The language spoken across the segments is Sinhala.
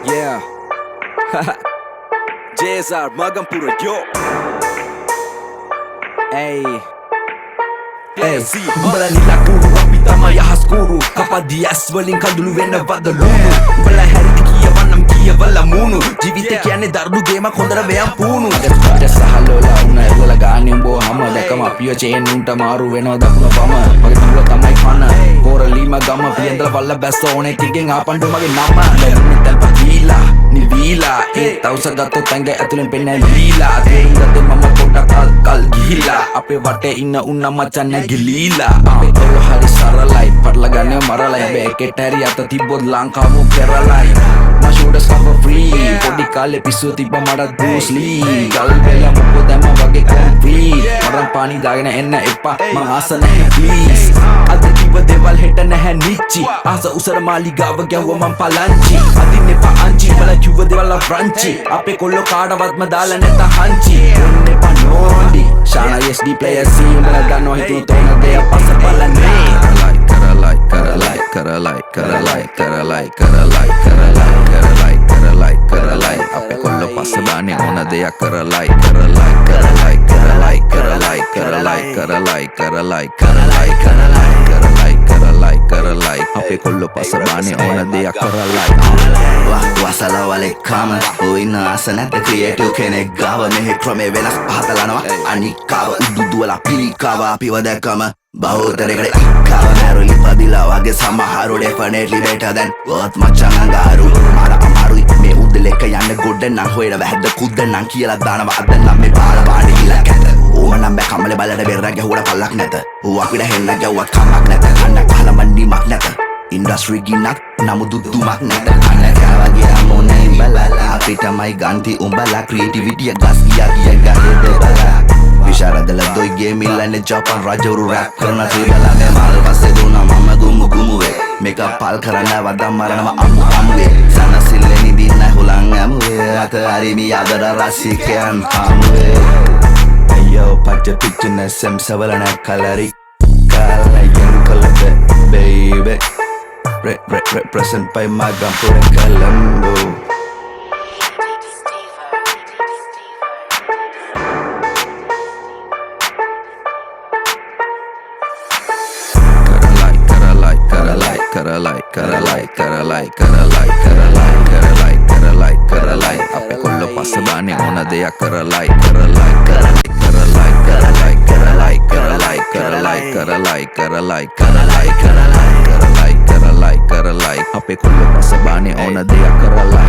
Yeah. JSR Magampura yo. Hey. උඹලා නිලා කුරු අපි තමයි අහස් කුරු කපදි ඇස් වලින් කඳුළු වෙනවද ලුණු උඹලා හැරිද කියවන්නම් කියවලා මූණු ජීවිතේ කියන්නේ දරුණු ගේමක් හොඳට වෙයන් පුණු දෙස්පඩ සහලෝලා උන එල්ලලා ගාන්නේ උඹෝ හැම දැකම අපිව චේන් උන්ට මාරු වෙනවා දකුණ වම මගේ තුල තමයි කන පොරලීම ගම පියන්දල වල්ල බැස්ස ඕනේ ටිකෙන් ආපන්ඩු මගේ නම දැන් තල්ප දීලා නිවිලා ඒ තවුස ගත්තොත් ඇඟ ඇතුලෙන් පෙන්නේ ලීලා තේරුම් ගත්තේ මම පොඩක් කල් ගිහිලා අපේ වටේ ඉන්න උන්න මචන් නැගිලීලා අපේ කොල්ල හරි සරලයි පටල ගන්නේ මරලයි හැබැයි එකෙට හරි අත තිබ්බොත් ලංකාව පෙරලයි my shoulders cover free පොඩි කාලේ පිස්සුව තිබ්බ මට Bruce Lee ගල් වෙලා මොකද දැම්ම වගේ concrete මරන් පානි දාගෙන එන්න එපා මං ආස නැහැ please අද තිබ්බ දේවල් හෙට නැහැ නිච්චි ආස උසර මාලිගාව ගැව්ව මං පලංචි අදින් එපා අංචි බල කිව්ව දේවල් රංචි අපේ කොල්ල කාටවත්ම දාලා නැත හංචි ඔන්න එපා නෝඩි Shana SD player C උඹලා දන්නවා හිතුව තෝන දෙය පස්ස බලන්නේ කරලයි අපේ කොල්ල පස්ස බාන්නේ ඕන දෙයක් කරලයි අපේ කොල්ල පස්ස බාන්නේ ඕන දෙයක් කරලයි වසලවලෙක්කාම ඔයින්න ආස නැත ක්‍රියේටිව් කෙනෙක් ගාව මෙහෙ ක්‍රමේ වෙනස් පහතලනවා අනිකාව උදුදුවලා පිළිකාව අපිව දැක්කම බහුතරයකට ඉක්කාව නැරුලි පදිලා වගේ සමහරු ඩෙෆිනෙට්ලි better than what මචං අඟාරු මර අමාරුයි මේ උදලෙක යන්න ගොඩ නම් හොයන වැහද්ද කුද්ද නම් කියලා දානවා අද නම් මේ බාල බාඩි ඉලා කැත ඕම නම් බෑ කම්මලේ බලට බෙරක් ගැහුවට පල්ලක් නැත ඌක් විඩ හෙන්න ගැව්වත් කමක් නැත අන්න කලම නිමක් නැත ඉන්ඩස්ට්‍රි ගින්නක් නමුදු දුමක් නැත අන්න කාවගේ අමෝනේ ඉඹලා අපිටමයි ගන්ති උඹලා ක්‍රියේටිවිටිය ගස් ගියා ගහේ දෙබලා විශාරදල දොයිගේ මිල්ලන්නේ ජපාන් රජවරු රැප් කරන ත්‍රිබලා මේ මල් පස්සේ දුනා මම ගුමු ගුමුවේ මේක පල් කරන්න වදම් මරනව අමුවේ සනසිල්ලේ නිදින්න හුලං අමුවේ අත හරිමි අදර රසිකයන් හමුවේ අයෝ පච්ච පිච්චන සම් සවලන කලරි කලයන් කලබ baby represent by Magampura Colombo කරලයි අපේ කොල්ල පස්ස බාන්නේ ඕන දෙයක් කරලයි අපේ කොල්ල පස්ස බාන්නේ ඕන දෙයක් කරලයි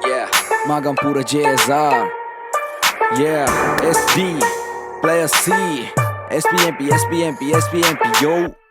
Yeah. Magampura JSR. Yeah. SD. Player C. SPMP yo.